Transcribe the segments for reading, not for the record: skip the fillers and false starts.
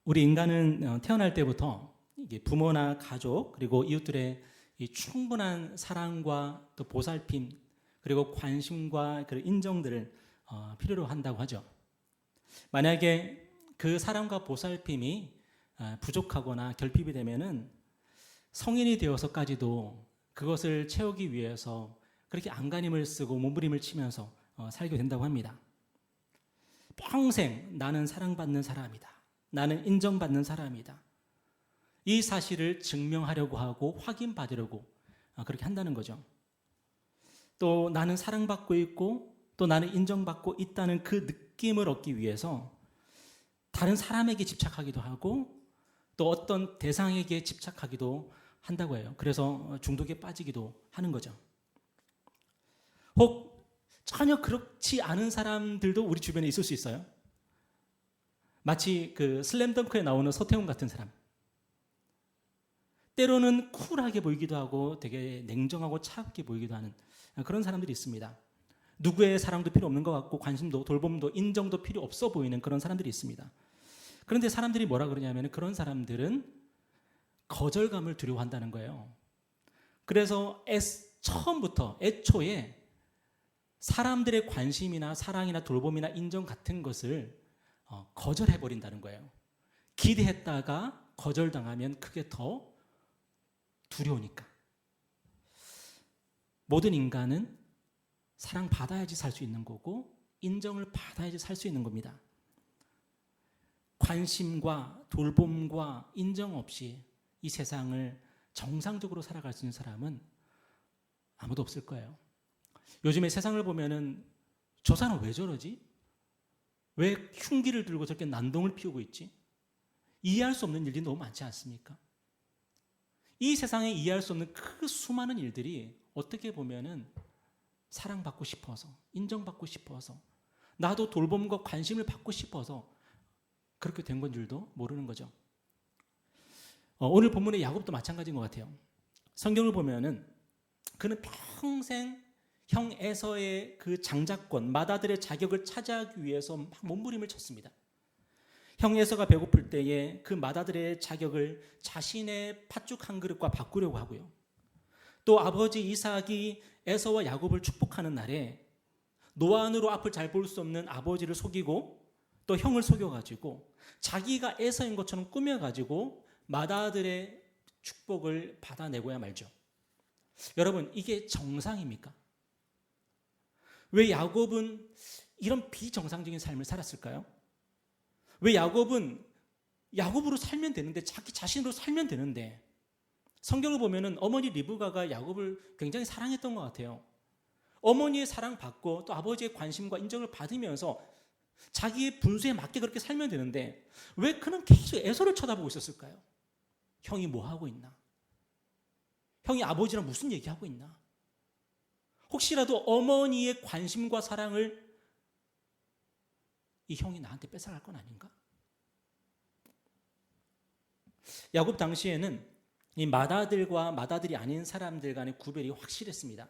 우리 인간은 태어날 때부터 이게 부모나 가족 그리고 이웃들의 이 충분한 사랑과 또 보살핌 그리고 관심과 그 인정들을 필요로 한다고 하죠. 만약에 그 사랑과 보살핌이 부족하거나 결핍이 되면은 성인이 되어서까지도 그것을 채우기 위해서 그렇게 안간힘을 쓰고 몸부림을 치면서 살게 된다고 합니다. 평생 나는 사랑받는 사람이다. 나는 인정받는 사람이다. 이 사실을 증명하려고 하고 확인받으려고 그렇게 한다는 거죠. 또 나는 사랑받고 있고 또 나는 인정받고 있다는 그 느낌을 얻기 위해서 다른 사람에게 집착하기도 하고 또 어떤 대상에게 집착하기도 한다고 해요. 그래서 중독에 빠지기도 하는 거죠. 혹 전혀 그렇지 않은 사람들도 우리 주변에 있을 수 있어요. 마치 그 슬램덩크에 나오는 서태웅 같은 사람. 때로는 쿨하게 보이기도 하고 되게 냉정하고 차갑게 보이기도 하는 그런 사람들이 있습니다. 누구의 사랑도 필요 없는 것 같고 관심도 돌봄도 인정도 필요 없어 보이는 그런 사람들이 있습니다. 그런데 사람들이 뭐라 그러냐면 그런 사람들은 거절감을 두려워한다는 거예요. 그래서 처음부터 애초에 사람들의 관심이나 사랑이나 돌봄이나 인정 같은 것을 거절해버린다는 거예요. 기대했다가 거절당하면 그게 더 두려우니까. 모든 인간은 사랑받아야지 살 수 있는 거고 인정을 받아야지 살 수 있는 겁니다. 관심과 돌봄과 인정 없이 이 세상을 정상적으로 살아갈 수 있는 사람은 아무도 없을 거예요. 요즘에 세상을 보면은 저 사람 왜 저러지? 왜 흉기를 들고 저렇게 난동을 피우고 있지? 이해할 수 없는 일들이 너무 많지 않습니까? 이 세상에 이해할 수 없는 그 수많은 일들이 어떻게 보면은 사랑받고 싶어서, 인정받고 싶어서, 나도 돌봄과 관심을 받고 싶어서 그렇게 된 건 줄도 모르는 거죠. 오늘 본문의 야곱도 마찬가지인 것 같아요. 성경을 보면은 그는 평생 형 에서의 그 장자권, 맏아들의 자격을 차지하기 위해서 막 몸부림을 쳤습니다. 형 에서가 배고플 때에 그 맏아들의 자격을 자신의 팥죽 한 그릇과 바꾸려고 하고요. 또 아버지 이삭이 에서와 야곱을 축복하는 날에 노안으로 앞을 잘 볼 수 없는 아버지를 속이고 또 형을 속여가지고 자기가 에서인 것처럼 꾸며가지고 맏아들의 축복을 받아내고야 말죠. 여러분, 이게 정상입니까? 왜 야곱은 이런 비정상적인 삶을 살았을까요? 왜 야곱은 야곱으로 살면 되는데 자기 자신으로 살면 되는데 성경을 보면은 어머니 리브가가 야곱을 굉장히 사랑했던 것 같아요. 어머니의 사랑받고 또 아버지의 관심과 인정을 받으면서 자기의 분수에 맞게 그렇게 살면 되는데 왜 그는 계속 에서를 쳐다보고 있었을까요? 형이 뭐 하고 있나? 형이 아버지랑 무슨 얘기하고 있나? 혹시라도 어머니의 관심과 사랑을 이 형이 나한테 뺏어갈 건 아닌가? 야곱 당시에는 이 맏아들과 맏아들이 아닌 사람들 간의 구별이 확실했습니다.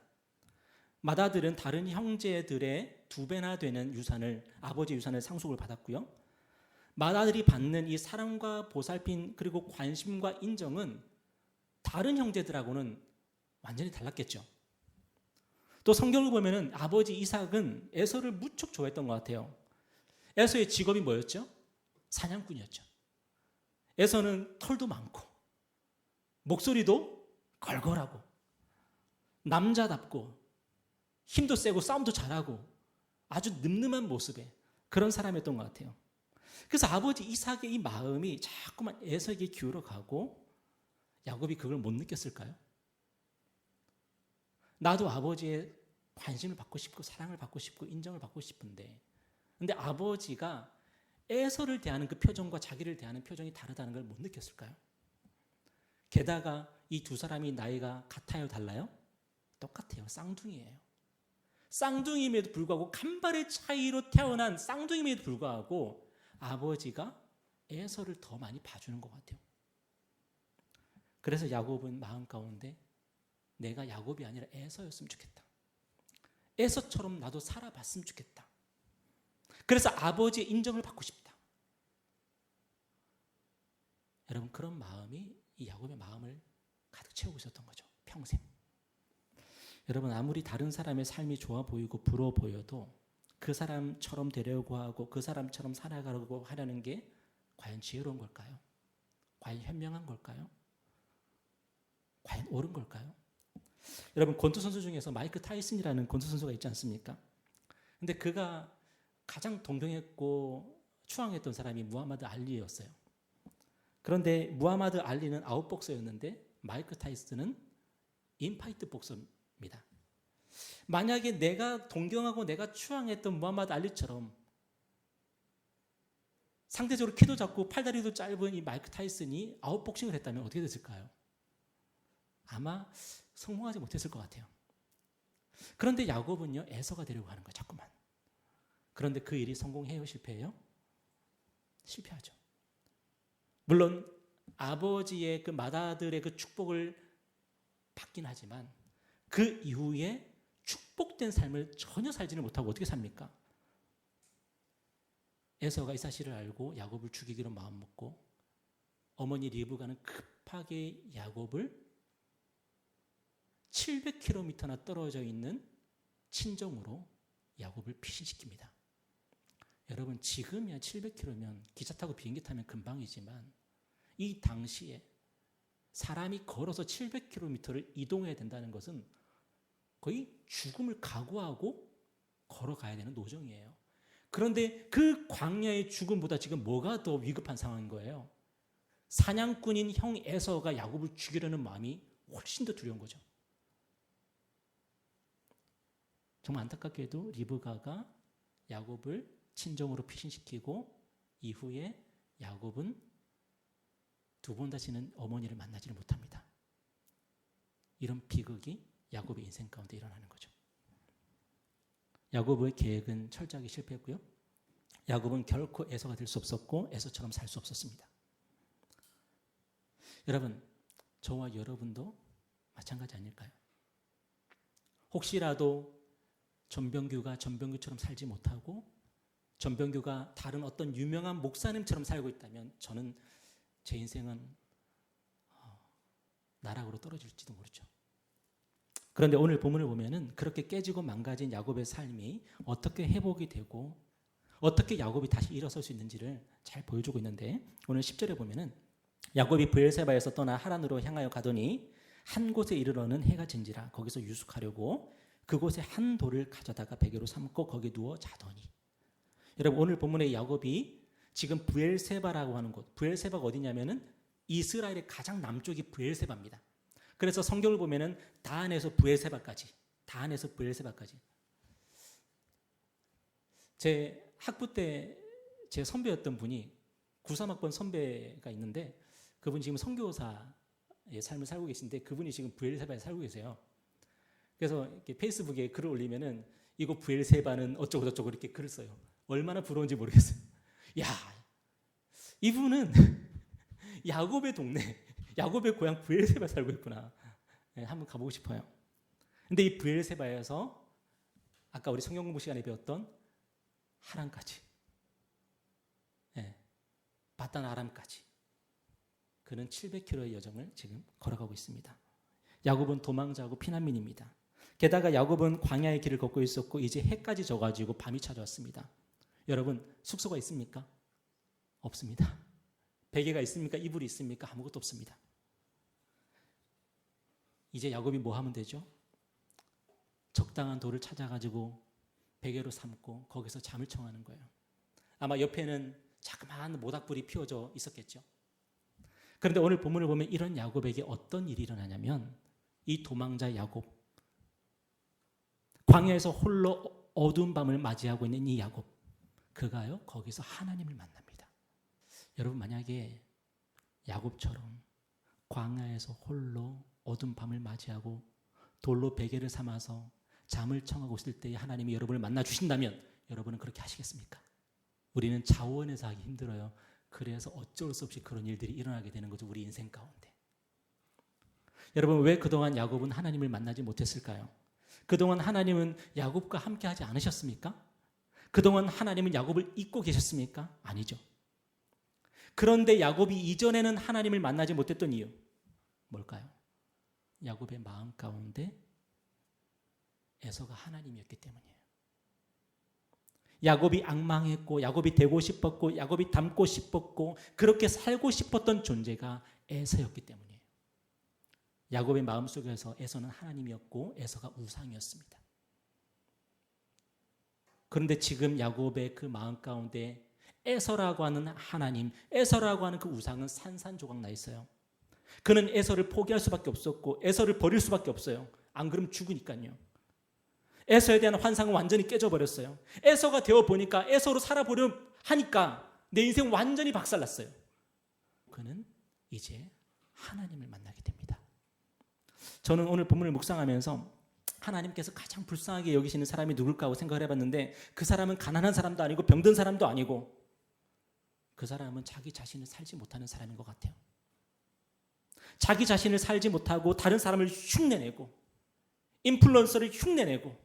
맏아들은 다른 형제들의 2배나 되는 유산을, 아버지의 유산을 상속을 받았고요. 맏아들이 받는 이 사랑과 보살핌 그리고 관심과 인정은 다른 형제들하고는 완전히 달랐겠죠. 또 성경을 보면은 아버지 이삭은 에서를 무척 좋아했던 것 같아요. 에서의 직업이 뭐였죠? 사냥꾼이었죠. 에서는 털도 많고 목소리도 걸걸하고 남자답고 힘도 세고 싸움도 잘하고 아주 늠름한 모습의 그런 사람이었던 것 같아요. 그래서 아버지 이삭의 이 마음이 자꾸만 에서에게 기울어가고 야곱이 그걸 못 느꼈을까요? 나도 아버지의 관심을 받고 싶고 사랑을 받고 싶고 인정을 받고 싶은데 근데 아버지가 에서를 대하는 그 표정과 자기를 대하는 표정이 다르다는 걸 못 느꼈을까요? 게다가 이 두 사람이 나이가 같아요, 달라요? 똑같아요. 쌍둥이에요. 쌍둥이임에도 불구하고 간발의 차이로 태어난 쌍둥이임에도 불구하고 아버지가 에서를 더 많이 봐주는 것 같아요. 그래서 야곱은 마음 가운데 내가 야곱이 아니라 에서였으면 좋겠다. 에서처럼 나도 살아봤으면 좋겠다. 그래서 아버지의 인정을 받고 싶다. 그런 마음이 이 야곱의 마음을 가득 채우고 있었던 거죠. 평생. 여러분, 아무리 다른 사람의 삶이 좋아 보이고 부러워 보여도 그 사람처럼 되려고 하고 그 사람처럼 살아가려고 하려는 게 과연 지혜로운 걸까요? 과연 현명한 걸까요? 과연 옳은 걸까요? 여러분, 권투 선수 중에서 마이크 타이슨이라는 권투 선수가 있지 않습니까? 근데 그가 가장 동경했고 추앙했던 사람이 무하마드 알리였어요. 그런데 무하마드 알리는 아웃복서였는데 마이크 타이슨은 인파이트 복서입니다. 만약에 내가 동경하고 내가 추앙했던 무하마드 알리처럼 상대적으로 키도 작고 팔다리도 짧은 이 마이크 타이슨이 아웃복싱을 했다면 어떻게 됐을까요? 아마 성공하지 못했을 것 같아요. 그런데 야곱은요, 에서가 되려고 하는 거예요, 자꾸만. 그런데 그 일이 성공해요, 실패해요? 실패하죠. 물론 아버지의 그 맏아들의 그 축복을 받긴 하지만 그 이후에 축복된 삶을 전혀 살지는 못하고 어떻게 삽니까? 에서가 이 사실을 알고 야곱을 죽이기로 마음먹고 어머니 리브가는 급하게 야곱을 700km나 떨어져 있는 친정으로 야곱을 피신시킵니다. 여러분, 지금이야 700km면 기차 타고 비행기 타면 금방이지만 이 당시에 사람이 걸어서 700km를 이동해야 된다는 것은 거의 죽음을 각오하고 걸어가야 되는 노정이에요. 그런데 그 광야의 죽음보다 지금 뭐가 더 위급한 상황인 거예요? 사냥꾼인 형 에서가 야곱을 죽이려는 마음이 훨씬 더 두려운 거죠. 정말 안타깝게도 리브가가 야곱을 친정으로 피신시키고 이후에 야곱은 두 번 다시는 어머니를 만나지를 못합니다. 이런 비극이 야곱의 인생 가운데 일어나는 거죠. 야곱의 계획은 철저하게 실패했고요. 야곱은 결코 에서가 될 수 없었고 에서처럼 살 수 없었습니다. 여러분, 저와 여러분도 마찬가지 아닐까요? 혹시라도 전병규가 전병규처럼 살지 못하고 전병규가 다른 어떤 유명한 목사님처럼 살고 있다면 저는 제 인생은 나락으로 떨어질지도 모르죠. 그런데 오늘 본문을 보면은 그렇게 깨지고 망가진 야곱의 삶이 어떻게 회복이 되고 어떻게 야곱이 다시 일어설 수 있는지를 잘 보여주고 있는데 오늘 10절에 보면은 야곱이 브엘세바에서 떠나 하란으로 향하여 가더니 한 곳에 이르러는 해가 진지라 거기서 유숙하려고 그곳에 한 돌을 가져다가 베개로 삼고 거기에 누워 자더니. 여러분, 오늘 본문의 야곱이 지금 브엘세바라고 하는 곳, 브엘세바가 어디냐면은 이스라엘의 가장 남쪽이 브엘세바입니다. 그래서 성경을 보면은 다한에서 브엘세바까지, 다한에서 브엘세바까지. 제 학부 때 제 선배였던 분이 93학번 선배가 있는데 그분이 지금 선교사의 삶을 살고 계신데 그분이 지금 브엘세바에 살고 계세요. 그래서 이렇게 페이스북에 글을 올리면은 이거 브엘세바는 어쩌고 저쩌고 이렇게 글을 써요. 얼마나 부러운지 모르겠어요. 야, 이분은 야곱의 동네, 야곱의 고향 브엘세바에 살고 있구나. 네, 한번 가보고 싶어요. 근데 이 브엘세바에서 아까 우리 성경 공부 시간에 배웠던 하란까지, 네, 바단 아람까지 그는 700km의 여정을 지금 걸어가고 있습니다. 야곱은 도망자고 피난민입니다. 게다가 야곱은 광야의 길을 걷고 있었고 이제 해까지 져가지고 밤이 찾아왔습니다. 여러분, 숙소가 있습니까? 없습니다. 베개가 있습니까? 이불이 있습니까? 아무것도 없습니다. 이제 야곱이 뭐 하면 되죠? 적당한 돌을 찾아가지고 베개로 삼고 거기서 잠을 청하는 거예요. 아마 옆에는 자그마한 모닥불이 피워져 있었겠죠. 그런데 오늘 본문을 보면 이런 야곱에게 어떤 일이 일어나냐면 이 도망자 야곱, 광야에서 홀로 어두운 밤을 맞이하고 있는 이 야곱, 그가요 거기서 하나님을 만납니다. 여러분, 만약에 야곱처럼 광야에서 홀로 어두운 밤을 맞이하고 돌로 베개를 삼아서 잠을 청하고 있을 때에 하나님이 여러분을 만나 주신다면 여러분은 그렇게 하시겠습니까? 우리는 자원해서 하기 힘들어요. 그래서 어쩔 수 없이 그런 일들이 일어나게 되는 거죠, 우리 인생 가운데. 여러분, 왜 그동안 야곱은 하나님을 만나지 못했을까요? 그동안 하나님은 야곱과 함께 하지 않으셨습니까? 그동안 하나님은 야곱을 잊고 계셨습니까? 아니죠. 그런데 야곱이 이전에는 하나님을 만나지 못했던 이유 뭘까요? 야곱의 마음 가운데 에서가 하나님이었기 때문이에요. 야곱이 악망했고 야곱이 되고 싶었고 야곱이 닮고 싶었고 그렇게 살고 싶었던 존재가 에서였기 때문이에요. 야곱의 마음속에서 에서는 하나님이었고 에서가 우상이었습니다. 그런데 지금 야곱의 그 마음 가운데 에서라고 하는 하나님, 에서라고 하는 그 우상은 산산조각 나 있어요. 그는 에서를 포기할 수밖에 없었고 에서를 버릴 수밖에 없어요. 안 그러면 죽으니까요. 에서에 대한 환상은 완전히 깨져버렸어요. 에서가 되어보니까 에서로 살아보려 하니까 내 인생 완전히 박살났어요. 그는 이제 하나님을 만나게 됩니다. 저는 오늘 본문을 묵상하면서 하나님께서 가장 불쌍하게 여기시는 사람이 누굴까 하고 생각을 해봤는데 그 사람은 가난한 사람도 아니고 병든 사람도 아니고 그 사람은 자기 자신을 살지 못하는 사람인 것 같아요. 자기 자신을 살지 못하고 다른 사람을 흉내내고 인플루언서를 흉내내고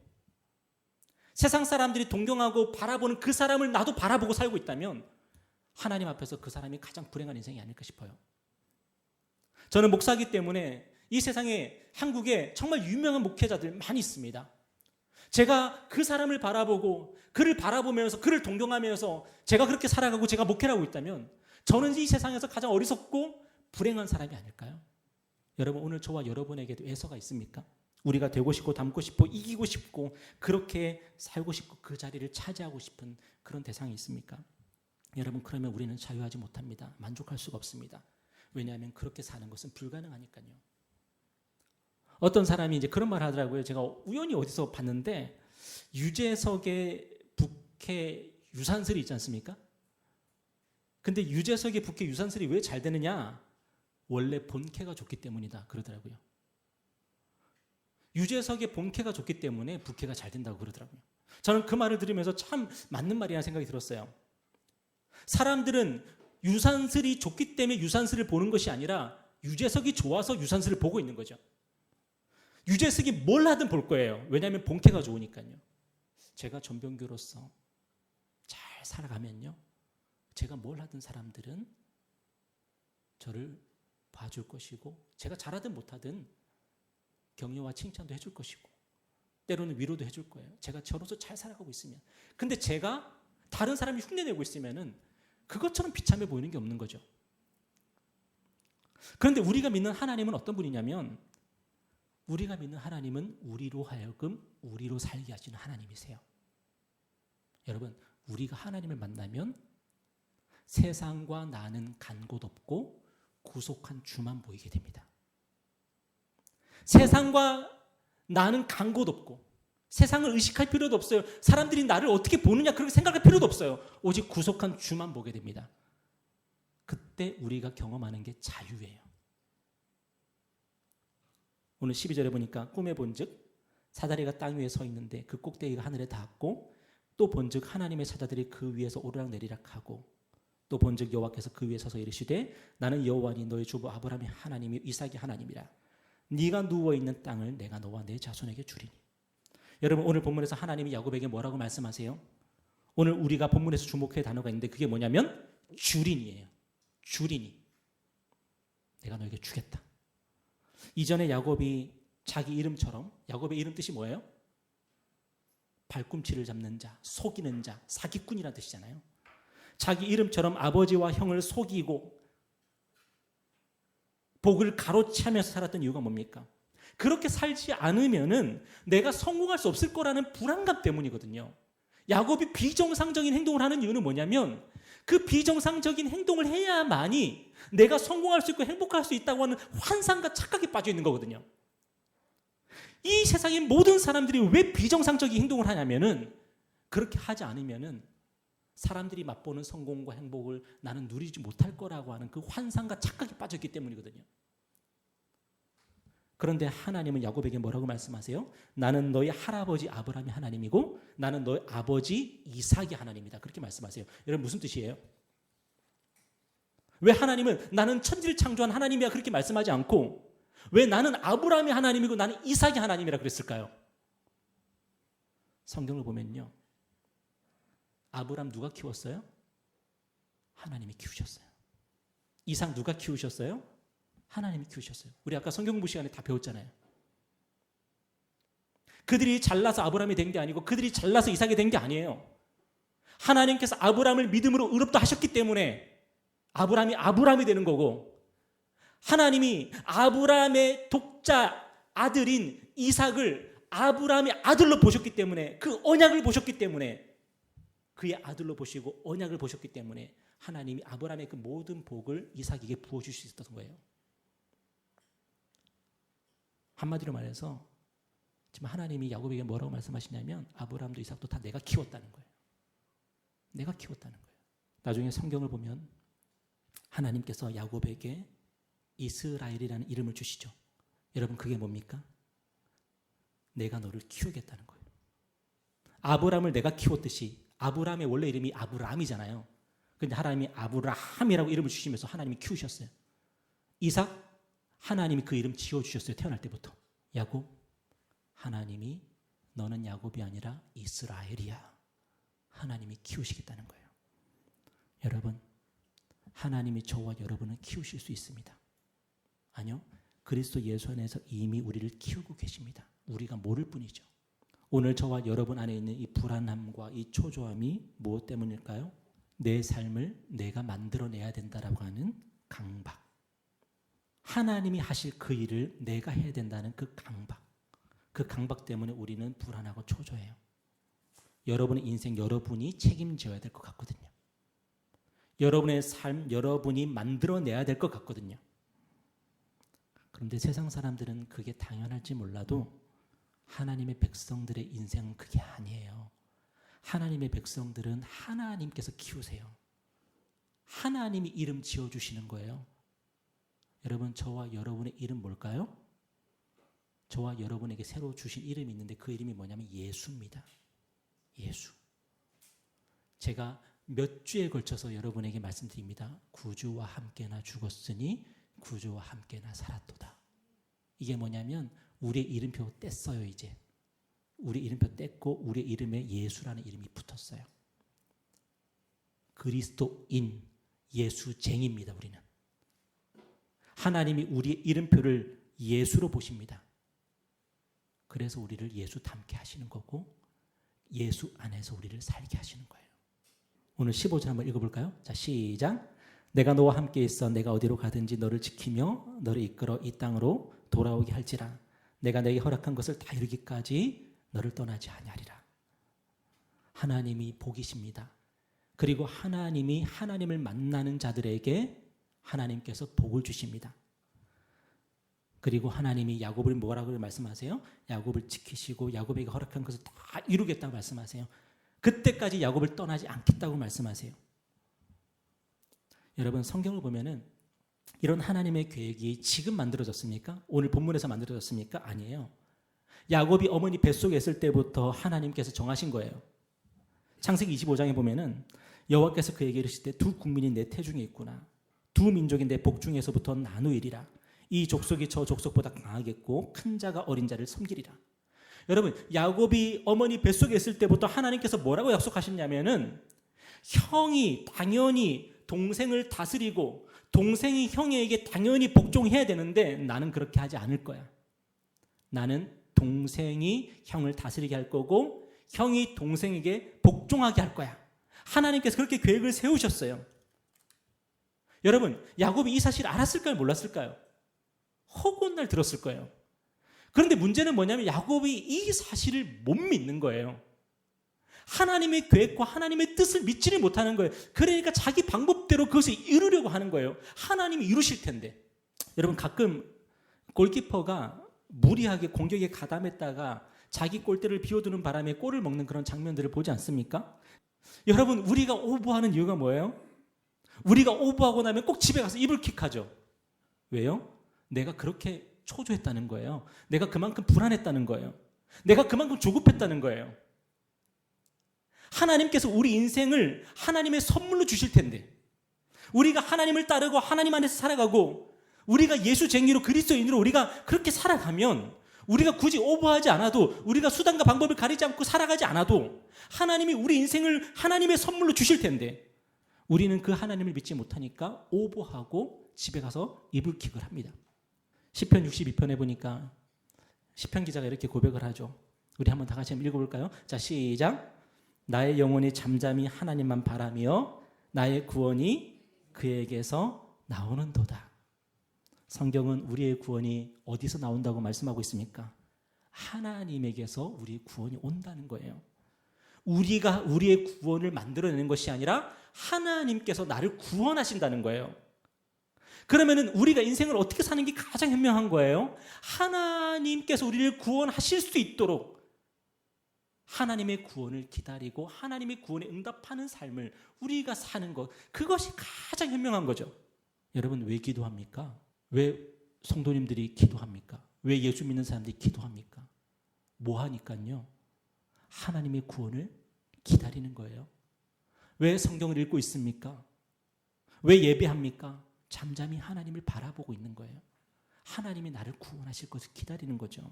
세상 사람들이 동경하고 바라보는 그 사람을 나도 바라보고 살고 있다면 하나님 앞에서 그 사람이 가장 불행한 인생이 아닐까 싶어요. 저는 목사이기 때문에 이 세상에 한국에 정말 유명한 목회자들 많이 있습니다. 제가 그 사람을 바라보고 그를 바라보면서 그를 동경하면서 제가 그렇게 살아가고 제가 목회를 하고 있다면 저는 이 세상에서 가장 어리석고 불행한 사람이 아닐까요? 여러분 오늘 저와 여러분에게도 에서가 있습니까? 우리가 되고 싶고 닮고 싶고 이기고 싶고 그렇게 살고 싶고 그 자리를 차지하고 싶은 그런 대상이 있습니까? 여러분 그러면 우리는 자유하지 못합니다. 만족할 수가 없습니다. 왜냐하면 그렇게 사는 것은 불가능하니까요. 어떤 사람이 이제 그런 말 하더라고요. 제가 우연히 어디서 봤는데 유재석의 북해 유산슬이 있지 않습니까? 근데 유재석의 북해 유산슬이 왜 잘 되느냐? 원래 본캐가 좋기 때문이다 그러더라고요. 유재석의 본캐가 좋기 때문에 북캐가 잘 된다고 그러더라고요. 저는 그 말을 들으면서 참 맞는 말이라는 생각이 들었어요. 사람들은 유산슬이 좋기 때문에 유산슬을 보는 것이 아니라 유재석이 좋아서 유산슬을 보고 있는 거죠. 유재석이 뭘 하든 볼 거예요. 왜냐하면 본캐가 좋으니까요. 제가 전병규로서 잘 살아가면요. 제가 뭘 하든 사람들은 저를 봐줄 것이고 제가 잘하든 못하든 격려와 칭찬도 해줄 것이고 때로는 위로도 해줄 거예요. 제가 저로서 잘 살아가고 있으면. 근데 제가 다른 사람이 흉내내고 있으면은 그것처럼 비참해 보이는 게 없는 거죠. 그런데 우리가 믿는 하나님은 어떤 분이냐면 우리가 믿는 하나님은 우리로 하여금 우리로 살게 하시는 하나님이세요. 여러분 우리가 하나님을 만나면 세상과 나는 간 곳 없고 구속한 주만 보이게 됩니다. 세상과 나는 간 곳 없고 세상을 의식할 필요도 없어요. 사람들이 나를 어떻게 보느냐 그렇게 생각할 필요도 없어요. 오직 구속한 주만 보게 됩니다. 그때 우리가 경험하는 게 자유예요. 오늘 12절에 보니까 꿈에 본즉 사다리가 땅 위에 서 있는데 그 꼭대기가 하늘에 닿았고 또 본즉 하나님의 사자들이 그 위에서 오르락내리락 하고 또 본즉 여호와께서 그 위에 서서 이르시되 나는 여호와니 너의 주부 아브라함의 하나님이 이삭의 하나님이라. 네가 누워있는 땅을 내가 너와 내 자손에게 주리니. 여러분 오늘 본문에서 하나님이 야곱에게 뭐라고 말씀하세요? 오늘 우리가 본문에서 주목해야 단어가 있는데 그게 뭐냐면 주린이에요. 주린이. 내가 너에게 주겠다. 이전에 야곱이 자기 이름처럼 야곱의 이름 뜻이 뭐예요? 발꿈치를 잡는 자, 속이는 자, 사기꾼이라는 뜻이잖아요. 자기 이름처럼 아버지와 형을 속이고 복을 가로채면서 살았던 이유가 뭡니까? 그렇게 살지 않으면은 내가 성공할 수 없을 거라는 불안감 때문이거든요. 야곱이 비정상적인 행동을 하는 이유는 뭐냐면 그 비정상적인 행동을 해야만이 내가 성공할 수 있고 행복할 수 있다고 하는 환상과 착각에 빠져 있는 거거든요. 이 세상의 모든 사람들이 왜 비정상적인 행동을 하냐면은 그렇게 하지 않으면은 사람들이 맛보는 성공과 행복을 나는 누리지 못할 거라고 하는 그 환상과 착각에 빠졌기 때문이거든요. 그런데 하나님은 야곱에게 뭐라고 말씀하세요? 나는 너희 할아버지 아브라함의 하나님이고 나는 너희 아버지 이삭의 하나님이다. 그렇게 말씀하세요. 여러분 무슨 뜻이에요? 왜 하나님은 나는 천지를 창조한 하나님이야 그렇게 말씀하지 않고 왜 나는 아브라함의 하나님이고 나는 이삭의 하나님이라 그랬을까요? 성경을 보면요. 아브라함 누가 키웠어요? 하나님이 키우셨어요. 이삭 누가 키우셨어요? 하나님이 키우셨어요. 우리 아까 성경 공부 시간에 다 배웠잖아요. 그들이 잘나서 아브라함이 된 게 아니고 그들이 잘나서 이삭이 된 게 아니에요. 하나님께서 아브라함을 믿음으로 의롭다 하셨기 때문에 아브라함이 되는 거고, 하나님이 아브라함의 독자 아들인 이삭을 아브라함의 아들로 보셨기 때문에, 그 언약을 보셨기 때문에, 그의 아들로 보시고 언약을 보셨기 때문에 하나님이 아브라함의 그 모든 복을 이삭에게 부어줄 수 있었던 거예요. 한마디로 말해서 지금 하나님이 야곱에게 뭐라고 말씀하시냐면 아브라함도 이삭도 다 내가 키웠다는 거예요. 내가 키웠다는 거예요. 나중에 성경을 보면 하나님께서 야곱에게 이스라엘이라는 이름을 주시죠. 여러분, 그게 뭡니까? 내가 너를 키우겠다는 거예요. 아브라함을 내가 키웠듯이, 아브라함의 원래 이름이 아브라함이잖아요. 그런데 하나님이 아브라함이라고 이름을 주시면서 하나님이 키우셨어요. 이삭, 하나님이 그 이름 지어주셨어요. 태어날 때부터. 야곱, 하나님이 너는 야곱이 아니라 이스라엘이야. 하나님이 키우시겠다는 거예요. 여러분, 하나님이 저와 여러분을 키우실 수 있습니다. 아니요, 그리스도 예수 안에서 이미 우리를 키우고 계십니다. 우리가 모를 뿐이죠. 오늘 저와 여러분 안에 있는 이 불안함과 이 초조함이 무엇 때문일까요? 내 삶을 내가 만들어내야 된다라고 하는 강박. 하나님이 하실 그 일을 내가 해야 된다는 그 강박. 그 강박 때문에 우리는 불안하고 초조해요. 여러분의 인생 여러분이 책임져야 될 것 같거든요. 여러분의 삶 여러분이 만들어내야 될 것 같거든요. 그런데 세상 사람들은 그게 당연할지 몰라도 하나님의 백성들의 인생은 그게 아니에요. 하나님의 백성들은 하나님께서 키우세요. 하나님이 이름 지어주시는 거예요. 여러분, 저와 여러분의 이름 뭘까요? 저와 여러분에게 새로 주신 이름이 있는데 그 이름이 뭐냐면 예수입니다. 예수. 제가 몇 주에 걸쳐서 여러분에게 말씀드립니다. 구주와 함께 나 죽었으니 구주와 함께 나 살았도다. 이게 뭐냐면 우리의 이름표 뗐어요. 이제 우리 이름표 뗐고 우리의 이름에 예수라는 이름이 붙었어요. 그리스도인, 예수쟁입니다. 우리는. 하나님이 우리의 이름표를 예수로 보십니다. 그래서 우리를 예수 닮게 하시는 거고 예수 안에서 우리를 살게 하시는 거예요. 오늘 15절 한번 읽어볼까요? 자, 시작. 내가 너와 함께 있어 내가 어디로 가든지 너를 지키며 너를 이끌어 이 땅으로 돌아오게 할지라. 내가 내게 허락한 것을 다 이루기까지 너를 떠나지 아니하리라. 하나님이 복이십니다. 그리고 하나님이 하나님을 만나는 자들에게 하나님께서 복을 주십니다. 그리고 하나님이 야곱을 뭐라고 말씀하세요? 야곱을 지키시고 야곱에게 허락한 것을 다 이루겠다고 말씀하세요. 그때까지 야곱을 떠나지 않겠다고 말씀하세요. 여러분, 성경을 보면은 이런 하나님의 계획이 지금 만들어졌습니까? 오늘 본문에서 만들어졌습니까? 아니에요. 야곱이 어머니 뱃속에 있을 때부터 하나님께서 정하신 거예요. 창세기 25장에 보면은 여호와께서 그에게 이르실 때 두 국민이 내 태중에 있구나. 두 민족이 내 복중에서부터 나누이리라. 이 족속이 저 족속보다 강하겠고 큰 자가 어린 자를 섬기리라. 여러분, 야곱이 어머니 뱃속에 있을 때부터 하나님께서 뭐라고 약속하셨냐면은 형이 당연히 동생을 다스리고 동생이 형에게 당연히 복종해야 되는데 나는 그렇게 하지 않을 거야. 나는 동생이 형을 다스리게 할 거고 형이 동생에게 복종하게 할 거야. 하나님께서 그렇게 계획을 세우셨어요. 여러분, 야곱이 이 사실을 알았을까요? 몰랐을까요? 허구한 날 들었을 거예요. 그런데 문제는 뭐냐면 야곱이 이 사실을 못 믿는 거예요. 하나님의 계획과 하나님의 뜻을 믿지를 못하는 거예요. 그러니까 자기 방법대로 그것을 이루려고 하는 거예요. 하나님이 이루실 텐데. 여러분, 가끔 골키퍼가 무리하게 공격에 가담했다가 자기 골대를 비워두는 바람에 골을 먹는 그런 장면들을 보지 않습니까? 여러분, 우리가 오버하는 이유가 뭐예요? 우리가 오버하고 나면 꼭 집에 가서 이불킥하죠. 왜요? 내가 그렇게 초조했다는 거예요. 내가 그만큼 불안했다는 거예요. 내가 그만큼 조급했다는 거예요. 하나님께서 우리 인생을 하나님의 선물로 주실 텐데 우리가 하나님을 따르고 하나님 안에서 살아가고 우리가 예수쟁이로 그리스도인으로 우리가 그렇게 살아가면 우리가 굳이 오버하지 않아도 우리가 수단과 방법을 가리지 않고 살아가지 않아도 하나님이 우리 인생을 하나님의 선물로 주실 텐데 우리는 그 하나님을 믿지 못하니까 오보하고 집에 가서 이불킥을 합니다. 시편 62편에 보니까 시편 기자가 이렇게 고백을 하죠. 우리 한번 다 같이 한번 읽어볼까요? 자, 시작. 나의 영혼이 잠잠히 하나님만 바라며 나의 구원이 그에게서 나오는도다. 성경은 우리의 구원이 어디서 나온다고 말씀하고 있습니까? 하나님에게서 우리의 구원이 온다는 거예요. 우리가 우리의 구원을 만들어내는 것이 아니라 하나님께서 나를 구원하신다는 거예요. 그러면은 우리가 인생을 어떻게 사는 게 가장 현명한 거예요? 하나님께서 우리를 구원하실 수 있도록 하나님의 구원을 기다리고 하나님의 구원에 응답하는 삶을 우리가 사는 것, 그것이 가장 현명한 거죠. 여러분, 왜 기도합니까? 왜 성도님들이 기도합니까? 왜 예수 믿는 사람들이 기도합니까? 뭐 하니까요? 하나님의 구원을 기다리는 거예요. 왜 성경을 읽고 있습니까? 왜 예배합니까? 잠잠히 하나님을 바라보고 있는 거예요. 하나님이 나를 구원하실 것을 기다리는 거죠.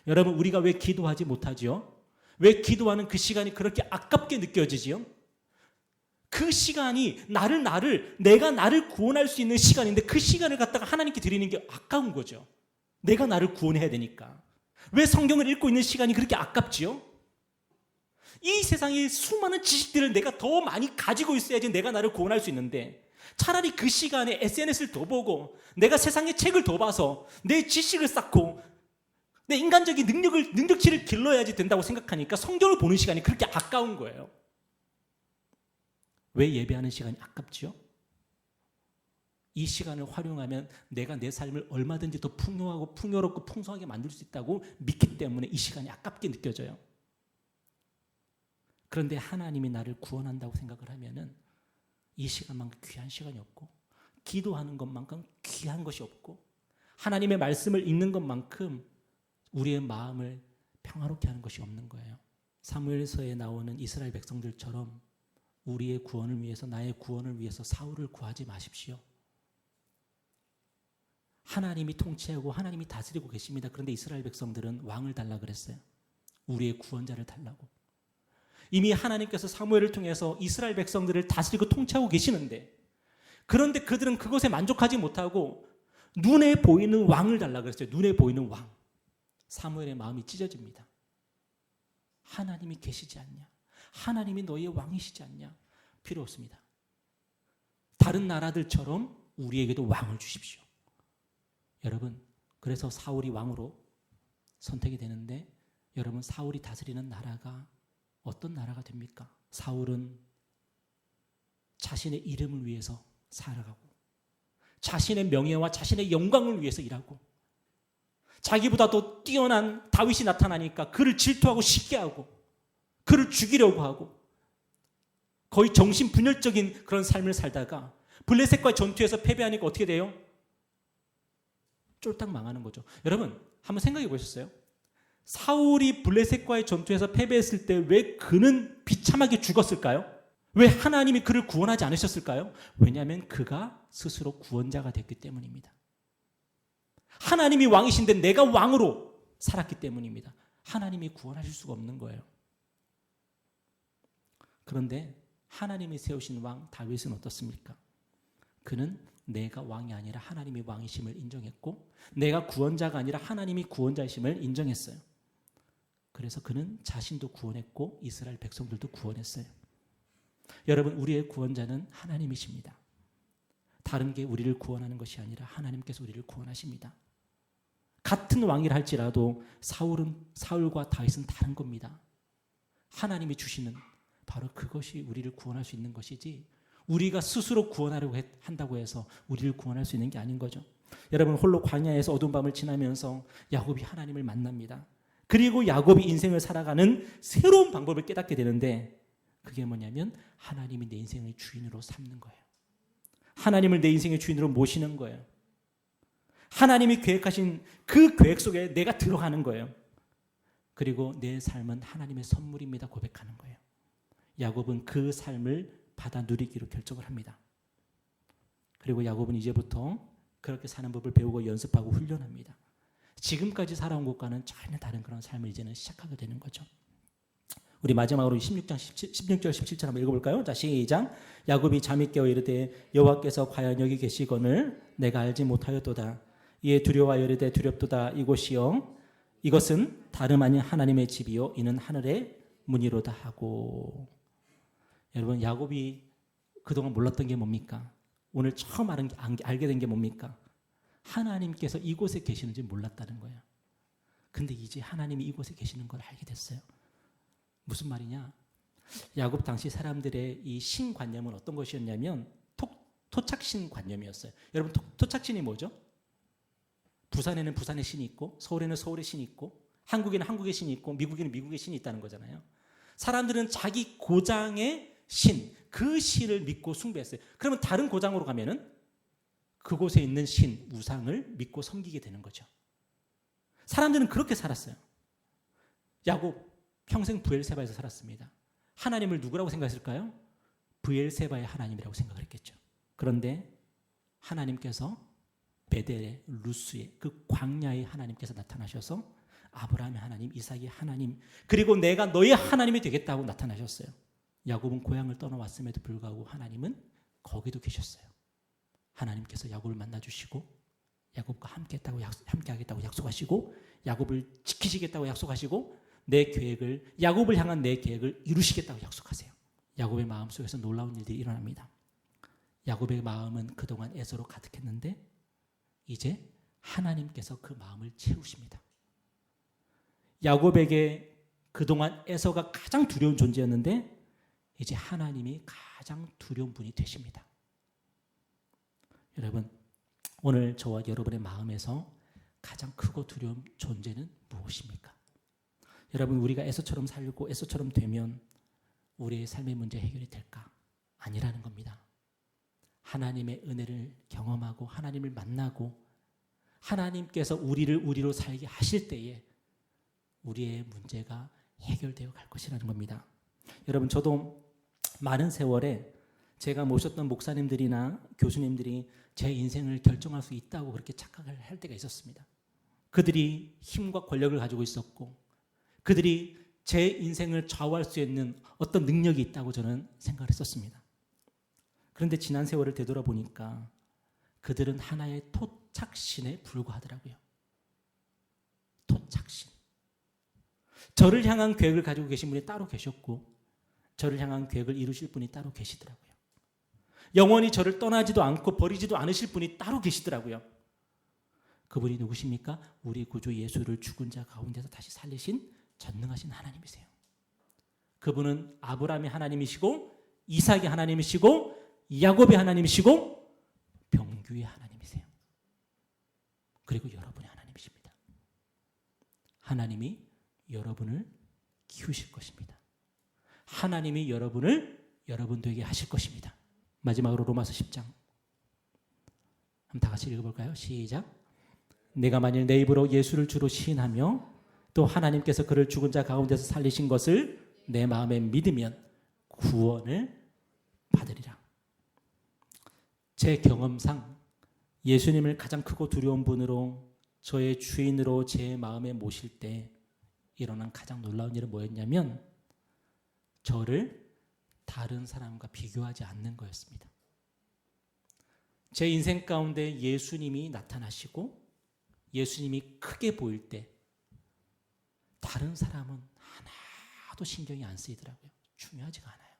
여러분, 우리가 왜 기도하지 못하지요? 왜 기도하는 그 시간이 그렇게 아깝게 느껴지지요? 그 시간이 내가 나를 구원할 수 있는 시간인데 그 시간을 갖다가 하나님께 드리는 게 아까운 거죠. 내가 나를 구원해야 되니까. 왜 성경을 읽고 있는 시간이 그렇게 아깝지요? 이 세상의 수많은 지식들을 내가 더 많이 가지고 있어야지 내가 나를 구원할 수 있는데, 차라리 그 시간에 SNS를 더 보고 내가 세상의 책을 더 봐서 내 지식을 쌓고 내 인간적인 능력치를 길러야지 된다고 생각하니까 성경을 보는 시간이 그렇게 아까운 거예요. 왜 예배하는 시간이 아깝지요? 이 시간을 활용하면 내가 내 삶을 얼마든지 더 풍요하고 풍요롭고 풍성하게 만들 수 있다고 믿기 때문에 이 시간이 아깝게 느껴져요. 그런데 하나님이 나를 구원한다고 생각을 하면은 이 시간만큼 귀한 시간이 없고, 기도하는 것만큼 귀한 것이 없고, 하나님의 말씀을 읽는 것만큼 우리의 마음을 평화롭게 하는 것이 없는 거예요. 사무엘서에 나오는 이스라엘 백성들처럼 우리의 구원을 위해서, 나의 구원을 위해서 사울을 구하지 마십시오. 하나님이 통치하고 하나님이 다스리고 계십니다. 그런데 이스라엘 백성들은 왕을 달라 그랬어요. 우리의 구원자를 달라고. 이미 하나님께서 사무엘을 통해서 이스라엘 백성들을 다스리고 통치하고 계시는데, 그런데 그들은 그것에 만족하지 못하고 눈에 보이는 왕을 달라 그랬어요. 눈에 보이는 왕. 사무엘의 마음이 찢어집니다. 하나님이 계시지 않냐? 하나님이 너희의 왕이시지 않냐? 필요 없습니다. 다른 나라들처럼 우리에게도 왕을 주십시오. 여러분, 그래서 사울이 왕으로 선택이 되는데, 여러분, 사울이 다스리는 나라가 어떤 나라가 됩니까? 사울은 자신의 이름을 위해서 살아가고, 자신의 명예와 자신의 영광을 위해서 일하고, 자기보다 더 뛰어난 다윗이 나타나니까 그를 질투하고 시기하고 그를 죽이려고 하고, 거의 정신분열적인 그런 삶을 살다가 블레셋과의 전투에서 패배하니까 어떻게 돼요? 쫄딱 망하는 거죠. 여러분, 한번 생각해 보셨어요? 사울이 블레셋과의 전투에서 패배했을 때 왜 그는 비참하게 죽었을까요? 왜 하나님이 그를 구원하지 않으셨을까요? 왜냐하면 그가 스스로 구원자가 됐기 때문입니다. 하나님이 왕이신데 내가 왕으로 살았기 때문입니다. 하나님이 구원하실 수가 없는 거예요. 그런데 하나님이 세우신 왕 다윗은 어떻습니까? 그는 내가 왕이 아니라 하나님이 왕이심을 인정했고, 내가 구원자가 아니라 하나님이 구원자이심을 인정했어요. 그래서 그는 자신도 구원했고 이스라엘 백성들도 구원했어요. 여러분, 우리의 구원자는 하나님이십니다. 다른 게 우리를 구원하는 것이 아니라 하나님께서 우리를 구원하십니다. 같은 왕이라 할지라도 사울과 다윗은 다른 겁니다. 하나님이 주시는 바로 그것이 우리를 구원할 수 있는 것이지, 우리가 스스로 구원하려고 한다고 해서 우리를 구원할 수 있는 게 아닌 거죠. 여러분, 홀로 광야에서 어두운 밤을 지나면서 야곱이 하나님을 만납니다. 그리고 야곱이 인생을 살아가는 새로운 방법을 깨닫게 되는데, 그게 뭐냐면 하나님이 내 인생의 주인으로 삼는 거예요. 하나님을 내 인생의 주인으로 모시는 거예요. 하나님이 계획하신 그 계획 속에 내가 들어가는 거예요. 그리고 내 삶은 하나님의 선물입니다 고백하는 거예요. 야곱은 그 삶을 받아 누리기로 결정을 합니다. 그리고 야곱은 이제부터 그렇게 사는 법을 배우고 연습하고 훈련합니다. 지금까지 살아온 것과는 전혀 다른 그런 삶을 이제는 시작하게 되는 거죠. 우리 마지막으로 16절 17절 한번 읽어볼까요? 자, 시작. 야곱이 잠이 깨어 이르되 여호와께서 과연 여기 계시거늘 내가 알지 못하였도다. 이에 두려워하여 이르되 두렵도다. 이곳이요 이것은 다름 아닌 하나님의 집이요 이는 하늘의 문이로다 하고. 여러분, 야곱이 그동안 몰랐던 게 뭡니까? 오늘 처음 알게 된 게 뭡니까? 하나님께서 이곳에 계시는지 몰랐다는 거예요. 근데 이제 하나님이 이곳에 계시는 걸 알게 됐어요. 무슨 말이냐? 야곱 당시 사람들의 이 신관념은 어떤 것이었냐면 토착신 관념이었어요. 여러분, 토착신이 뭐죠? 부산에는 부산의 신이 있고, 서울에는 서울의 신이 있고, 한국에는 한국의 신이 있고, 미국에는 미국의 신이 있다는 거잖아요. 사람들은 자기 고장의 신, 그 신을 믿고 숭배했어요. 그러면 다른 고장으로 가면은 그곳에 있는 신, 우상을 믿고 섬기게 되는 거죠. 사람들은 그렇게 살았어요. 야곱 평생 브엘세바에서 살았습니다. 하나님을 누구라고 생각했을까요? 브엘세바의 하나님이라고 생각을 했겠죠. 그런데 하나님께서 베델의 루스의 그 광야의 하나님께서 나타나셔서 아브라함의 하나님, 이삭의 하나님, 그리고 내가 너의 하나님이 되겠다고 나타나셨어요. 야곱은 고향을 떠나왔음에도 불구하고 하나님은 거기도 계셨어요. 하나님께서 야곱을 만나주시고 야곱과 함께하겠다고 약속하시고 야곱을 지키시겠다고 약속하시고 내 계획을, 야곱을 향한 내 계획을 이루시겠다고 약속하세요. 야곱의 마음속에서 놀라운 일들이 일어납니다. 야곱의 마음은 그동안 에서로 가득했는데 이제 하나님께서 그 마음을 채우십니다. 야곱에게 그동안 에서가 가장 두려운 존재였는데 이제 하나님이 가장 두려운 분이 되십니다. 여러분, 오늘 저와 여러분의 마음에서 가장 크고 두려운 존재는 무엇입니까? 여러분, 우리가 에서처럼 살고 에서처럼 되면 우리의 삶의 문제 해결이 될까? 아니라는 겁니다. 하나님의 은혜를 경험하고 하나님을 만나고 하나님께서 우리를 우리로 살게 하실 때에 우리의 문제가 해결되어 갈 것이라는 겁니다. 여러분, 저도 많은 세월에 제가 모셨던 목사님들이나 교수님들이 제 인생을 결정할 수 있다고 그렇게 착각을 할 때가 있었습니다. 그들이 힘과 권력을 가지고 있었고 그들이 제 인생을 좌우할 수 있는 어떤 능력이 있다고 저는 생각을 했었습니다. 그런데 지난 세월을 되돌아보니까 그들은 하나의 토착신에 불과하더라고요. 토착신. 저를 향한 계획을 가지고 계신 분이 따로 계셨고 저를 향한 계획을 이루실 분이 따로 계시더라고요. 영원히 저를 떠나지도 않고 버리지도 않으실 분이 따로 계시더라고요. 그분이 누구십니까? 우리 구주 예수를 죽은 자 가운데서 다시 살리신 전능하신 하나님이세요. 그분은 아브라함의 하나님이시고 이삭의 하나님이시고 야곱의 하나님이시고 병규의 하나님이세요. 그리고 여러분의 하나님이십니다. 하나님이 여러분을 키우실 것입니다. 하나님이 여러분을 여러분 되게 하실 것입니다. 마지막으로 로마서 10장 한번 다 같이 읽어볼까요? 시작. 내가 만일 내 입으로 예수를 주로 시인하며 또 하나님께서 그를 죽은 자 가운데서 살리신 것을 내 마음에 믿으면 구원을 받으리라. 제 경험상 예수님을 가장 크고 두려운 분으로 저의 주인으로 제 마음에 모실 때 일어난 가장 놀라운 일은 뭐였냐면 저를 다른 사람과 비교하지 않는 거였습니다. 제 인생 가운데 예수님이 나타나시고 예수님이 크게 보일 때 다른 사람은 하나도 신경이 안 쓰이더라고요. 중요하지가 않아요.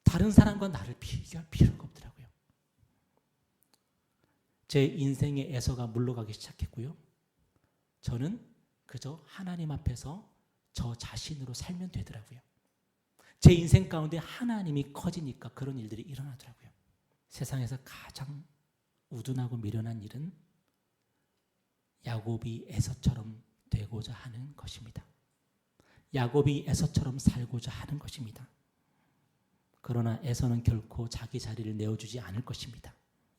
다른 사람과 나를 비교할 필요가 없더라고요. 제 인생의 에서가 물러가기 시작했고요. 저는 그저 하나님 앞에서 저 자신으로 살면 되더라고요. 제 인생 가운데 하나님이 커지니까 그런 일들이 일어나더라고요. 세상에서 가장 우둔하고 미련한 일은 야곱이 에서처럼 되고자 하는 것입니다. 야곱이 에서처럼 살고자 하는 것입니다. 그러나 에서는 결코 자기 자리를 내어주지 않을 것입니다.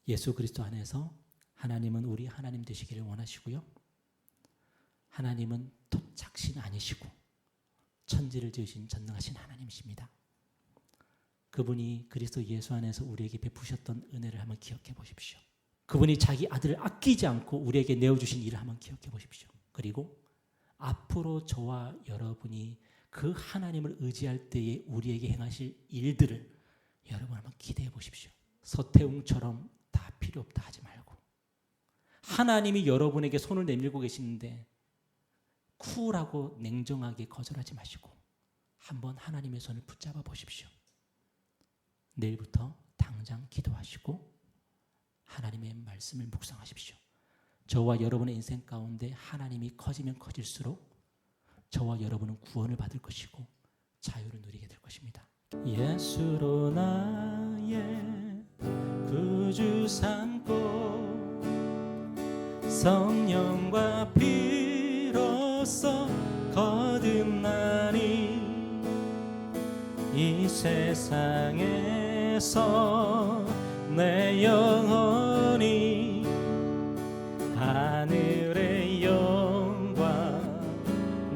예수 그리스도 안에서 하나님은 우리 하나님 되시기를 원하시고요. 하나님은 토착신 아니시고 천지를 지으신 전능하신 하나님이십니다. 그분이 그리스도 예수 안에서 우리에게 베푸셨던 은혜를 한번 기억해 보십시오. 그분이 자기 아들을 아끼지 않고 우리에게 내어주신 일을 한번 기억해 보십시오. 그리고 앞으로 저와 여러분이 그 하나님을 의지할 때에 우리에게 행하실 일들을 여러분 한번 기대해 보십시오. 서태웅처럼 다 필요 없다 하지 말고, 하나님이 여러분에게 손을 내밀고 계시는데 쿨하고 냉정하게 거절하지 마시고 한번 하나님의 손을 붙잡아 보십시오. 내일부터 당장 기도하시고 하나님의 말씀을 묵상하십시오. 저와 여러분의 인생 가운데 하나님이 커지면 커질수록 저와 여러분은 구원을 받을 것이고 자유를 누리게 될 것입니다. 예수로 나의 구주 삼고 성령과 피로써 거듭나니 이 세상에서 내 영혼이 하늘의 영광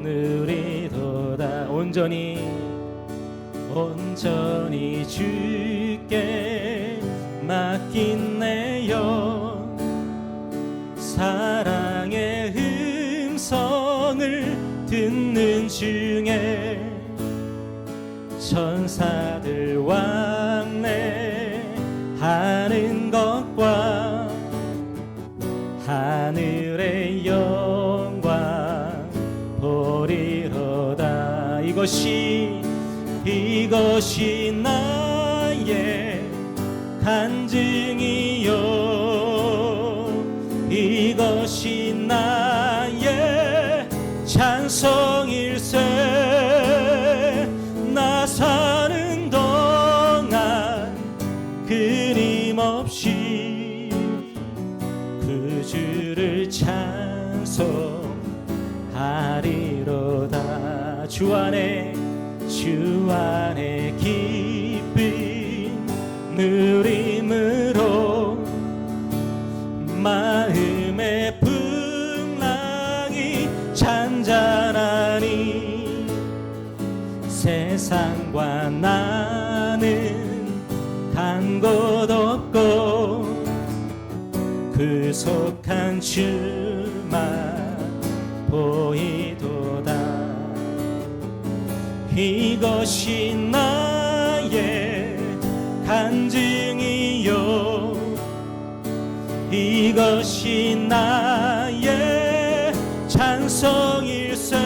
누리도다. 온전히 주께 맡긴 내 영, 사랑의 음성을 듣는 중에 천사들 왕래하는 것과 하늘의 영광 보리로다. 이것이 나의 간증이요, 이것이 나의 찬송일세. 나 사는 동안 끊임없이 그 주를 찬송하리로다. 주 안에 기쁨 누림으로 마음의 풍랑이 잔잔하니 세상과 나는 간 곳 없고 구속한 주만 보이도다. 이것이 나의 간증이요, 이것이 나의 찬송일세.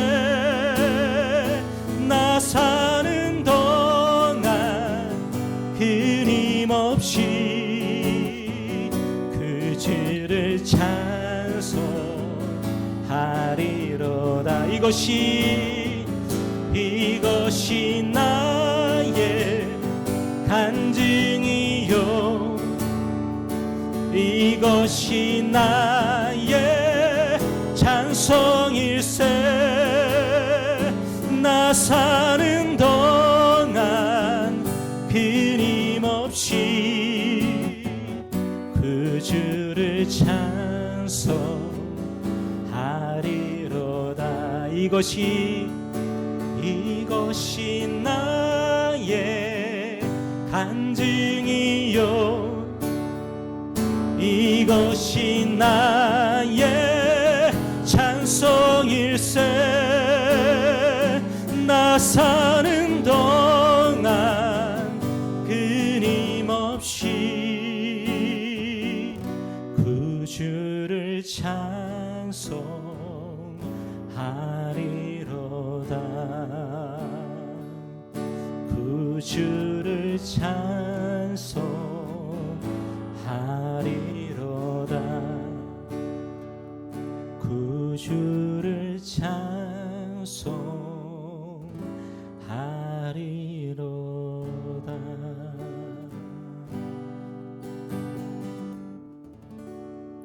나 사는 동안 끊임없이 그 주를 찬송하리로다. 이것이 나의 간증이요, 이것이 나의 찬송일세. 나 사는 동안 끊임없이 그 주를 찬송하리로다. 이것이 나의 간증이요, 이것이 나의 찬송일세. 나 사는 동안 끊임없이 그 주를 찬송하리로다. 그 주를 찬송하리로다. 그 주를 찬송